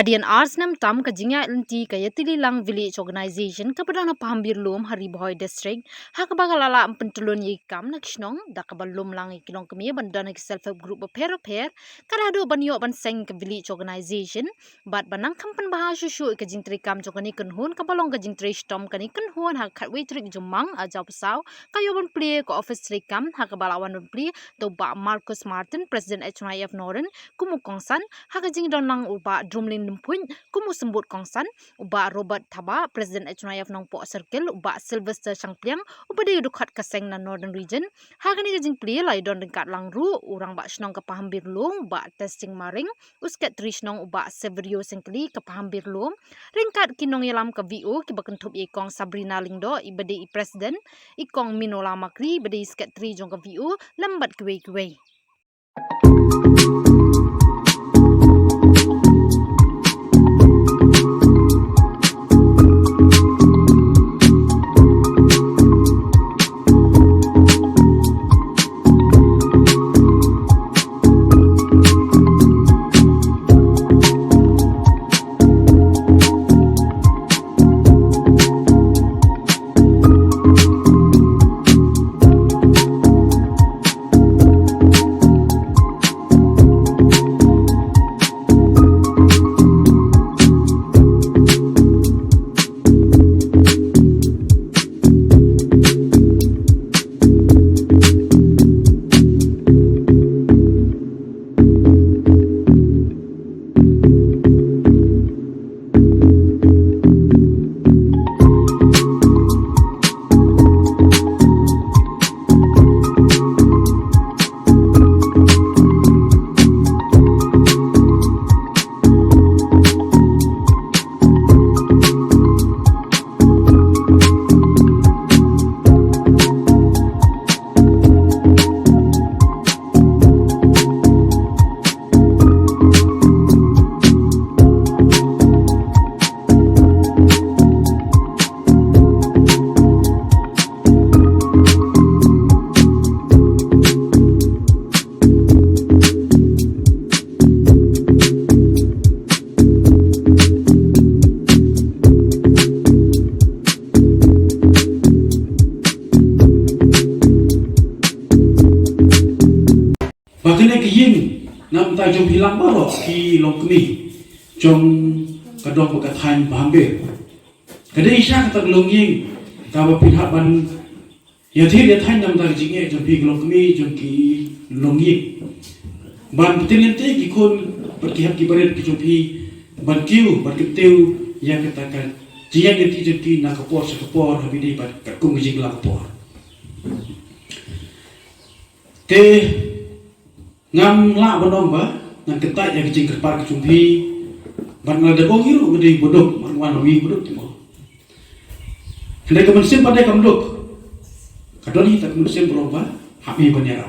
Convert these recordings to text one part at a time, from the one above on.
Hadian Arsnam Tam Kajingya Inti Kayatililang Village Organization Kapadana Pahambir Lum Hariboy District Hakabagalala Pentulun Yikam Nakshnong Dakabalum Lang Ikinong Kami Bandana Self-Help Group of Pair Karado Banyo Banseng Village Organization Bat Banang Kampan Bahashu Shu Kajintri Kam Jokani Kunhun Kabalong Kajintri Stom Kani Kunhun Hakatwi Trik Jumang Ajaw Pasaw Kayoban Play Ko Office Trikam Hakabalawan Play Toba Marcus Martin President HNIF Northern Kumukongsan Hakajing Donlang Uba Drumlin Puin Kumusembut Kongsan Uba Robert Thaba President HNIF Nongpo Circle Uba Sylvester Changpliang Uba de Dukat Kaseng na Northern Region Hagani Kajing Play Lai Don Dekat Langru Urang Ba Shnong Kapahambir Lung Ba Testing Maring Usket Trishnong Uba Severio Sengkli Kapahambir Lung Ringkat Kinong Yalam ka VO Kibakentup Ikong Sabrina Lingdo Ibade President Ikong Minola Makri Ibade Isket Tri Jong ka VO Lambat Kuwei Bakilnya kiying nam ta jom hilang baro ki lokmi jom kadok berkatahan Pahambir. Kadai isya kata gelongying kawa pihak ban ya thir ya thain nam ta jinge jom pi lokmi jom ki longying. Ban petinente ki kun berkihap ki baret ki jom pi ban kiu ban ketiu yang katakan jiang yang ti jom ki nak kapor sekapor habidi ban kakung jing la kapor. Te ngam la bonong ba ngan ketai yang jing kerpar kecumpi ban ngada bong hiru ngade bodok man wan wi bodok timo hendak kemensim pada kamdok kadoni tak kemensim berubah hapi banyara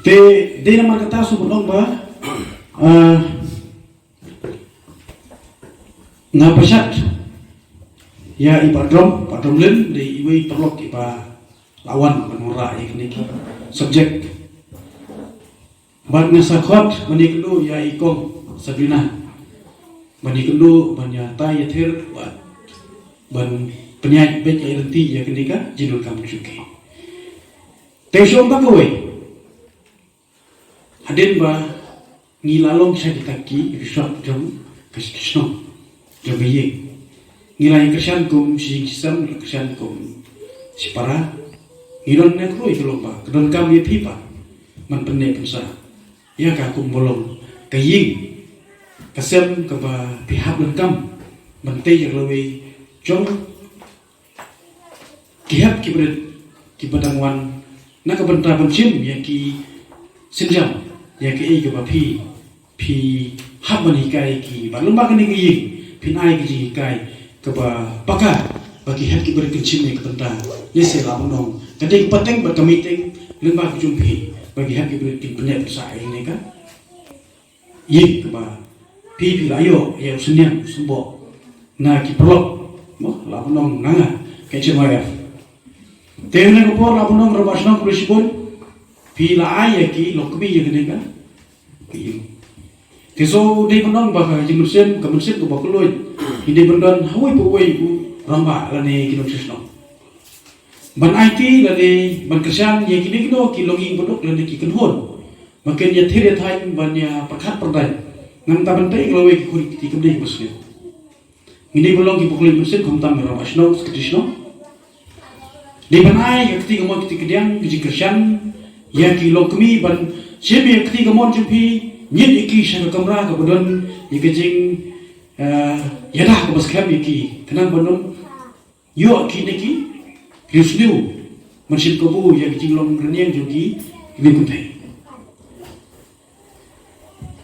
te de nama kata su bonong ba ngapasat ya ipadrom padromlen de iwi perlok ipa lawan penora yang ini subjek ban ngasakot bani kelu ya ikong Sabrina bani kelu banya tay yathir ban penyaj bet ya renti ya kenika jinul kamu syuki tesom ba kowe haden ba ngilalong sa ditaki risap jom kasisno jobiye ngilai kesan kum si kisam kesan kum si para ngilon ne ko itu lomba kedon kam ye pipa man penne pensa ya ka kumbolong kaying kasem ka ba pihak lengkam mentei yang lebih jong kihap kibret kibadangwan na ka benta pensim yang ki sinjam yang ki ke ba pi hab mani kai ki ba lomba kini kaying pinai ki kai ka ba paka bagi hab kibret pensim yang ka benta yese la monong kadai pateng ba kamiting lomba kujumpi bagi hati berarti banyak besar ini kan, yik keba, pi layo yang senyum sembo, na kiprok, moh lapunong nanga, kecil mayaf. Tehna kupor lapunong rabasnong kulisipun, pi la ay ki lokbi yang ini kan, pi Tiso di benong bah jinusem kemensen ko bakuloy. Hindi bendan hawai pawai ku ramba lani kinusno. Ban IT lani ban kerjaan ye kini kino kilonging bodok lani kikenhon. Makin ya there thain ban ya perkhat perdai. Ngam ta bantai nglawe ki kuri ti kemdei muslim. Hindi belong ki bakuloy musen kom tam ramba sno skrisno. Di ban ai yakti gamon ti kediang ki kerjaan ya kilong kemi ban sebe yakti gamon jumpi nyet iki syaka kamera kemudian ikejing yadah ke baskem iki kenang bonum yo ki riusniu masjid kobu yang kejing long reniang jogi ini kuntai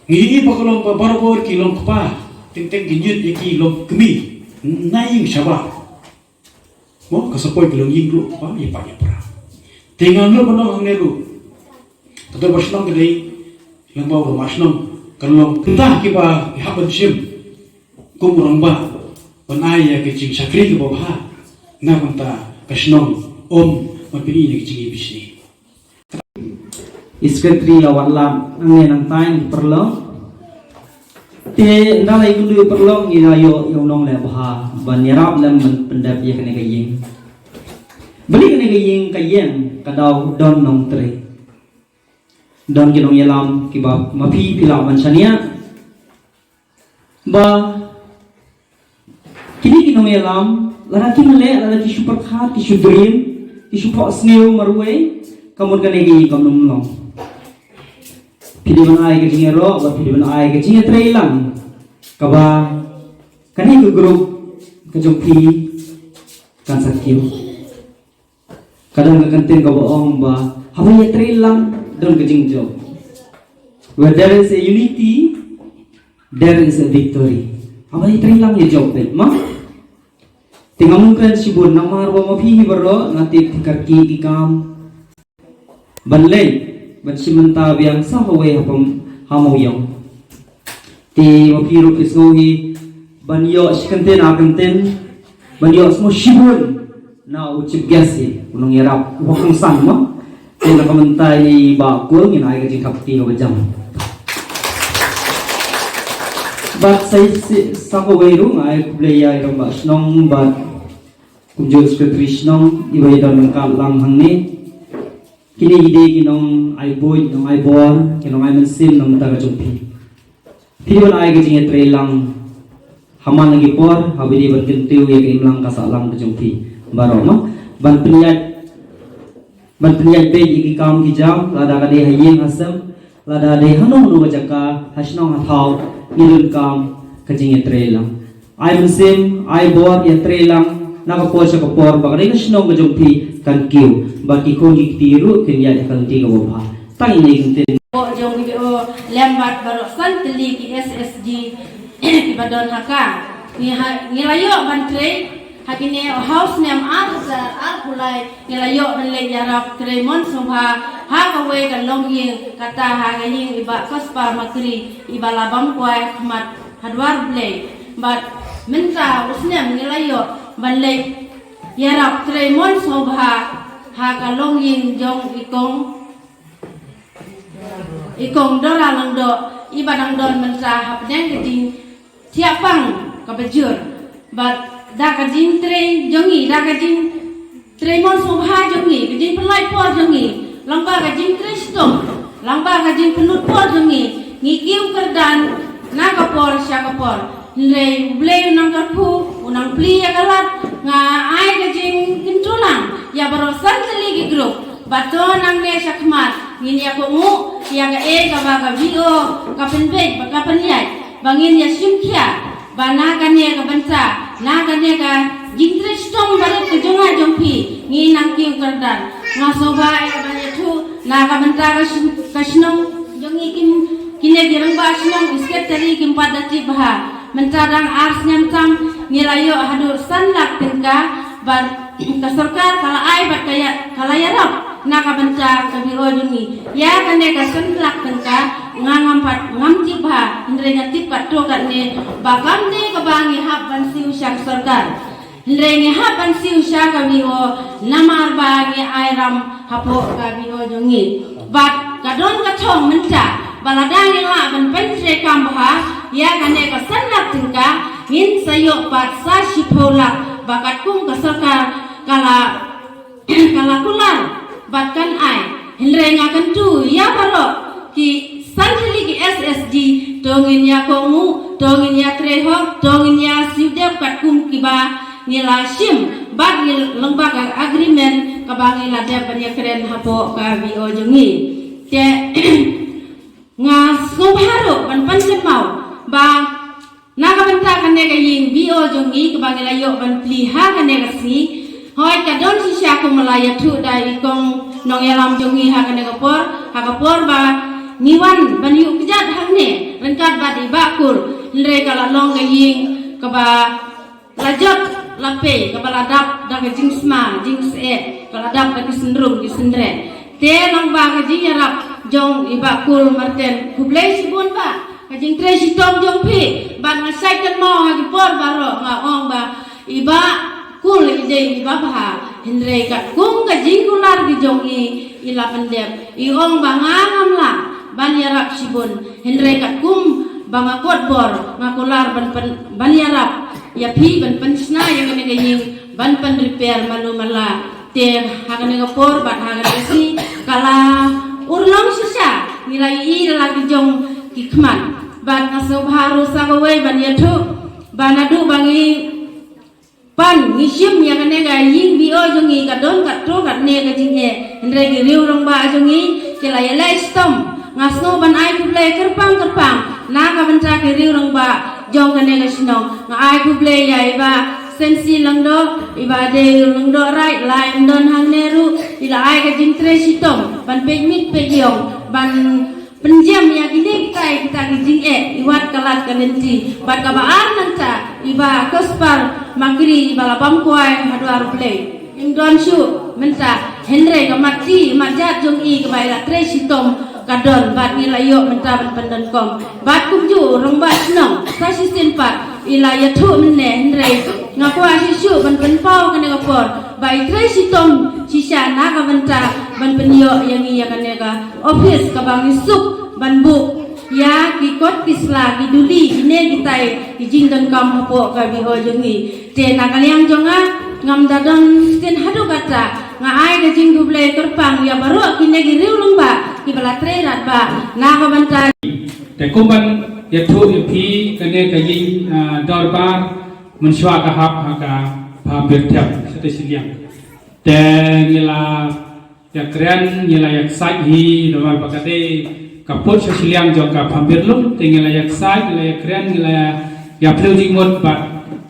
ngi pakolong barabor ki long kpa teng ginyet iki long kemi naing syaba mo kasapoi kelong yinglu pa ya pa ya pra tengang lo bonong hangnelu teto basnong kedai yang bawa masnong kalau entah kiba haban sim kumurang ba panai ya kecing sakri ke bawah na manta kasnong om mapini ni kecing bisni iskatri awalam angin ang tain perlo te nalai gundu perlo inayo yung nong le baha banyarap lam pendap ya kene kayeng beli kene kayeng kadau don nong tre don ginong yalam kiba mapi pila mansania ba kini ginong yalam lalaki male lalaki super khat ki sudrim ki super sneu marwe kamun kanegi kamnum long pidi banai ke jingero ba pidi banai ke jinge trailang kaba kani ke grup ke jongpi kan sakio kadang kantin ka boong ba habaya trailang don kejing job. Where there is a unity, there is a victory. Apa yang terilang ya job deh, mah? Tinggal mungkin sibuk nama arwah mafi baro nanti dikarki ikam. Banlay, bansimenta biang sahawe hapam hamoyong. Ti mafi ro kisnohi banyo sikenten akenten banyo semua sibuk na ucip gasi unong yarap wakang san mah. Kena komentai bakul ngin ai kajing kapti ko bajam. But sa ko wairu ai play ai ro ba snong but kunjo skritrishnong ibai don kan lang hangni kini ide kinong ai boy nong ai bor kinong ai mensim nong taga jumpi. Pilihan ai kajing etre lang haman lagi por habidi ban kentiu ye kimlang kasalang kajumpi. Baroma ban penyat Bantuan pegi kam kijam lada kade hayeng asam lada de hanong nu bajaka hasnong hathau nilun kam kajing etrelang ai musim ai bor etrelang nakapor sa kapor bagay hasnong kajumpi kan kiu baki ko giktiru kenya kan ti ko ba tang ni tin o jong video lembat baro santli ki SSG ki badon haka ni layo bantre hakine house name al nilayo benle yarap kremon sobha ha kawe kan longyeng kata ha nging iba kaspa makri iba labam kwai khmat hadwar ble but minta usnem nilayo benle yarap kremon sobha ha ka longyeng jong ikong dora langdo iba dang don minta hapneng geding tiapang kabajur but da kajing tre jongi da kajing tre mon sobha jongi kajing pelai por jongi lamba kajing tre stong lamba kajing penut por jongi ngikiu kerdan na kapor sya kapor le ble unang karpu unang pli ya kalat nga ai kajing kintulang ya barosan teli ki grup bato nang le syakmat ngin ya ko mu ya ga e ka ba ka video ka penbe ka penliai bangin ya simkia bana kan ya ka bansa na kanya ka jintre stong barat ke jonga jompi ngi nang kiu kerdan nga soba e banya thu na ka banta ka snong jongi kine girang ba snong isket tari kim padati bha mentadang ars nyam tam ngirayo hadur sanlak tingka bar ka sarkar kala ai bat kaya kala yarap na ka banta ka biro jongi ya kane ka sanlak tingka ngampat ngamti bha indre ngati patto katne bakam ne ka bangi hab ban siu syak sarkar indre hab ban siu syak ka biro namar bangi airam hapo ka biro jongi bat kadon ka thong menta baladang ila ban pentre kamha ya kane ka sannak tingka hin sayok pat sa shipolak bakat kum kasaka kala kulan batkan ai hinre ngakan tu ya baro ki sanjili ki SSG dongin ya kongu dongin ya treho dongin ya siudep kat kum kiba nila sim bag nil lembaga agreement kabangi la dep nya keren hapo ka bio jongi te ngas ngobharo ban pancet mau ba naga benta kane ga ying bio jongi kabangi la yo ban pliha kane ga si hoi ka don si sya ko malaya thu dai kong nong yalam jongi ha kane ga por ba niwan ban yu kejat hangne rengkat ba di bakul lre kala long ga ying kaba lajot lape kepala dap dah ke jingsma jings kepala dap dah ke sendrum ke sendre te long ba ke jing yarap jong iba kul marten kublai sibun ba ke jing tre sitong jong pi ba ngasai kan mau ha ke por baro nga ong ba iba kul ide iba ba hendre ka kung ke jing kular ke jong ila pendep I ong ba ngam la ban yarap sibun hendre ka kum ba ngakot bor ngakular ban yarap ya pi ban pensna yang kene gaying ban pan repair malu mala te hakane por bat hakane si kala urlong sisa nilai I lagi jong kikman ban naso baru sagawe ban yathu banadu bangi pan ngisim yang kene gaying bio jongi kadon katro katne gajinge ndre gi riu rong ba jongi kela yele stom ngasno ban ai kuble kerpang na ka banta ke riu rong ba jong kane gasno nga ai kuble ya iba sensi langdo iba de langdo right line don hang neru ila ai ka jintre sitom ban pegmit pegyong ban penjam ya gini kita gijing iwat kalat kalenti bat ka baan nanta iba kospar magri iba labam kuai madwar play indon shu menta henre ka mati majat jong I ka baila tre sitom kadon bat nilayo menta ban pandan kom bat kumju rong bat nong sa sisin pat ila ya thu menne henre ngakwa sisu ban penpau kane kapor bai tre sitom sisa na ka menta ban penyo yang iya kane ka office ka bang isuk ban bu ya kikot kisla kiduli ine kitai kijing dan kam hapo ka biho jongi te nakaliang jonga ngam dadon sin hadu kata nga ai ka jing guble kerpang ya baru kine gi riu lomba ki bala tre rat ba na ka banta te kumban ya thu ya phi kane ka yin dorbar menshwa ka hap ha ka pha bir thap sate siliang te nila ya kren nila ya sai hi normal bakate kaput siliang jong ka phambir lum te nila ya sai nila ya kren nila ya plujing mot ba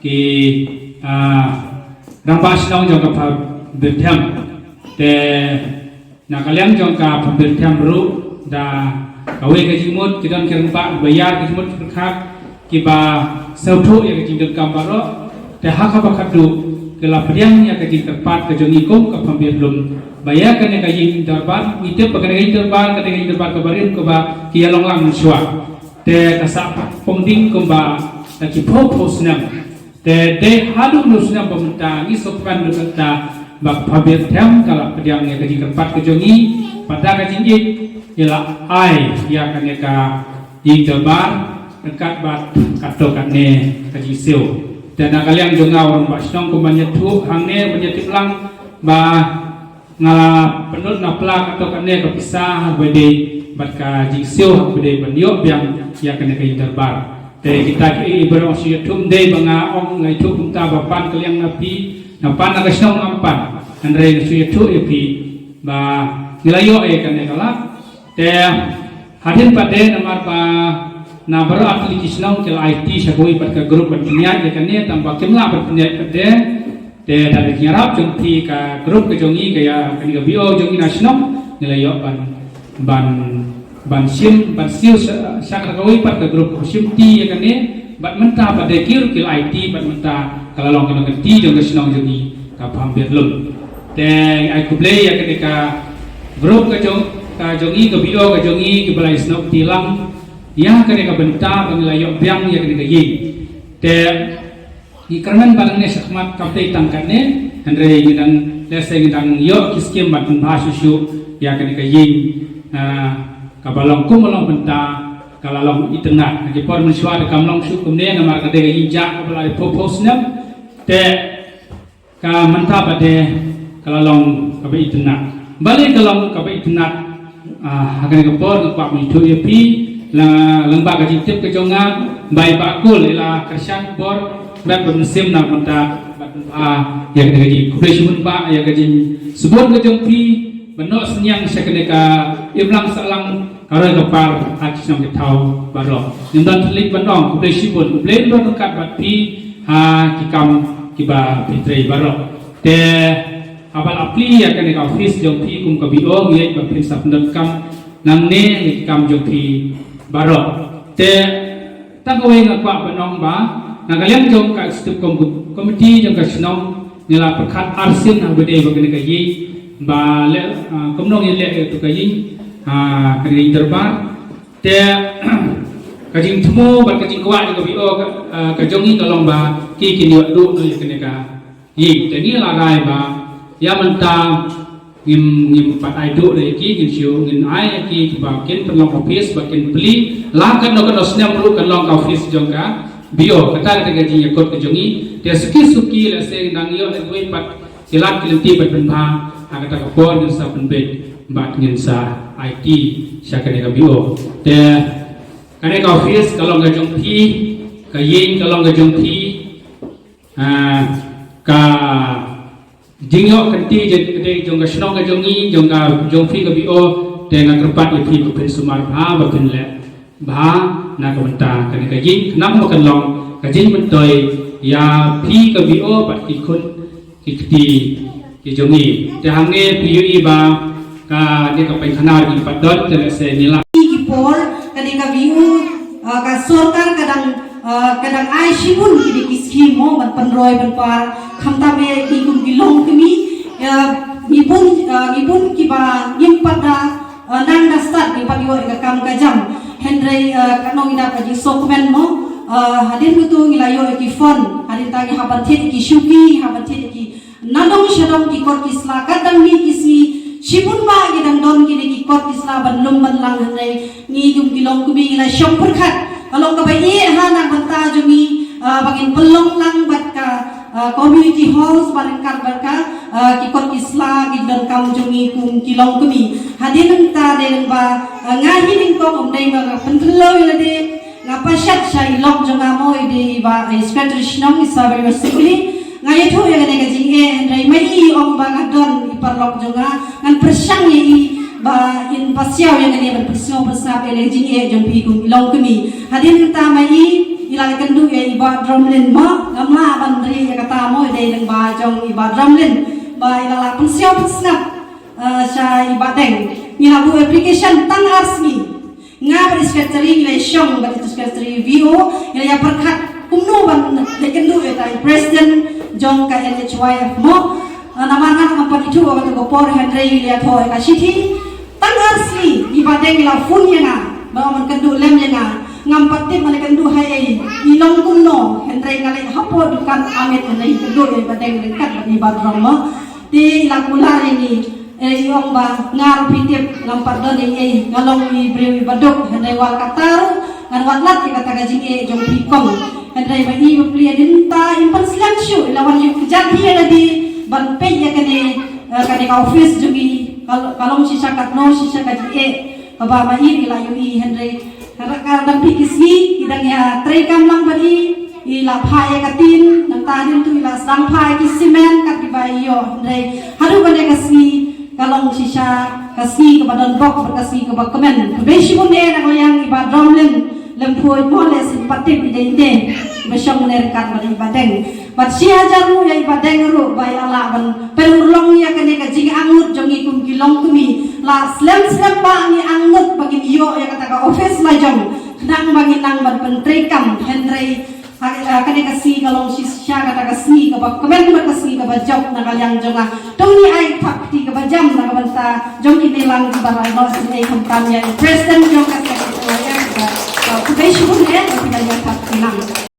ki rambas nong jong ka pha bir thap te nakaliang jong ka pha bir thap ru da kawe ka jimut kidan kerang ba bayar ka jimut khak ki ba sautu ya ka jingdam kambaro te hakha ba khadu kala padiang ya ka jing terpat ka jongi kom ka pambir lum bayar ka ne ka jing darbar ite pa ka ne darbar ka ne darbar ka barin ko ba ki along lang swa te ka sa pongding ko ba ta ki purpose nam te de hadu nusna pamta ni sopan nusna ba pambir tham kala padiang ya ka jing terpat ka jongi pada ka jing ila ai ya kan ka jing darbar dekat bat kato kan ne ka jing seo dan nakaliang jonga orang basnong ko manyatu hangne manyatip lang ba ngala penut na plak atau kan ne ka pisah bede bat ka jing seo bede banyo biang ya kan ka jing darbar te kita ki ibrong si tum de banga ong ngai tu kunta bapan kaliang napi napan na kasnong ampan andre su tu epi ba nilayo kan ne kala te hadin pade namar ba na baru aplikasi nong kel IT sagoi pat ka grup pat niat ya kan ne tambah kemla pat niat pade te dari nyarap jongti ka grup ke jongi gaya kan ga bio jongi nasional nilayo ban sim ban sil sakra goi pat ka grup sim ti ya kan ne bat menta pade kir kel IT bat menta kala long kan ti jong nasional jongi ka pambir lum te ai kuble ya kan ka grup ke jongi ke bio ke jongi ke balai snok tilang ya kene ka benta banglayo biang ya kene ka yi te ikarman barang ne sakmat kapte tangkane andre ngidang lese ngidang yo kiskem batun basusu ya kene ka yi kabalong kumalong benta kalalong itengah lagi por mensuar kamlong su kemudian namar kade injak kabalai popos nem te ka menta bade kalalong kabe itengah balik kalong kabe itengah akan ke por ke pak mitu yapi lembag kaji tip ke jonga bai bakul ila kersan por bat bermusim nak menta ya kaji kubesun pak ya kaji sebut ke jongpi benok senyang sekeneka iblang salang karena kepar hati nong ketau barok nimdan telik benong kublai sibun kublai dua dekat bati kikam kiba pitrai barok te abal apli ya kene ka office jongpi kum kabio ngai ba prinsip kam namne kikam jongpi barok te tangawai ngakwa benong ba nagalian jong ka stup komiti jong ka snong nila perkat arsin abade ba kene ka yi ba le komnong ile tu ka yi kajing terbar te kajing temu bat kajing kuat juga bio kajongi tolong ba ki kini waktu no yakene ka yi te ni la rai ba ya menta ngim pat ai do le ki ngin siu ngin ai ki ba ken pelong office ba ken beli la kan no snam ru kan long office jong ka bio kata te kajing yakot kajongi te suki la se nang yo le wei pat silat kilenti bat benha agata ka por ngin sa penbet bat ngin sa IT syakane ka bio te kane ka office kalong ka jongpi ka yin kalong ka jongpi ka jingyo kanti je jong ka snong ka jongi jong ka jongpi ka bio te nga kerpat ye pi ko sumar ba pen le ba na ka benta kane ka yin nam mo kan long ka jing bentoy ya pi ka bio bat ikun kiti ki jongi te hange pi ba ka dia ka pai khanar ki padot te se nila ki por kadika viu ka sorkar kadang ai shibun ki di scheme mo ban panroi ban par khamta me ki kum ki long kmi ngipun ki ba pada nang da start ki pa yo ka kam ka jam hendrei kanong ina ka ji sokmen mo hadir tu ngilayo ki fon hadir ta ki habatit ki shuki habatit ki nadong shadong ki kor ki sla kadang mi ki si Sibun ba gidang don kini ki kot islaban lumban lang hanay ni yung gilong kubi ila siyong purkat kalong kabay hana banta jumi bagin pelong lang bat ka community halls barangkat barka ki kot isla gidang kam jumi kum kilong kubi hadin ta den ba ngahi ko umday ba pentelo ila de ngapasyat siya ilok jonga mo ide ba secretary shnong isabar masuli ngayon to yang nega jinge ndai mai ong ba ngadon iparlok jonga ngan persyang ye ba in pasiaw yang nega berpersiaw bersab ele jinge jong pi kum ilong kemi hadin ta mai ilal kendu ye iba drumlin ma gamla bandri ya kata mo ide nang ba jong iba drumlin ba ilala persiaw bersab sya iba deng ngilabu application tang arsmi nga ba secretary ile syong ba secretary VO ya perkat kumno ban lekendu eta president jong ka NHYF mo namangan ampat itu waktu ko por hendrei lihat ho ka city tangarsi ibadeng la fun yana ba man kendu lem yana ngampat tim male kendu hai ilong kumno hendrei ngale hapo dukan amit nai kendu ibadeng dekat ibadrom mo di lakula ini yong ba ngar pitip ngampat don ngalong ibrewi badok hendrei wal kataru ngan watlat kata gajing jong pikong hendrei ba i baplia dinta impan silansyu lawan yung kejati ada di ban pe ya kane ka office jogi kalong sisa katno sisa kaji ba ma i ila yu i hendrei kadang pikisi idang ya trekam lang badi ila phaya katin nang tadin tu ila sang phaya ki simen kat di bayo hendrei haru kane kasi kalong sisa kasi kepada bok berkasi kepada kemen beshi bunde nang yang ibadromlen lempoi mole simpatik ide besyong menerkat bagi badeng bat sia jaru ya badeng ru bai ala ban pelurlong ya kene ka jing angut jongi kum kilong kumi la slam ba ni angut bagi yo ya kata ka office la jong nang bagi nang ban pentrekam hendrei kene ka si kalong sisya kata ka si ka kemen ba ka si ka bajok na kalyang jonga tong ni ai pak ti ka bajam na ka banta jong inilang di barai no si ai kampanya president jong ka ya ka beshi bunde ya ka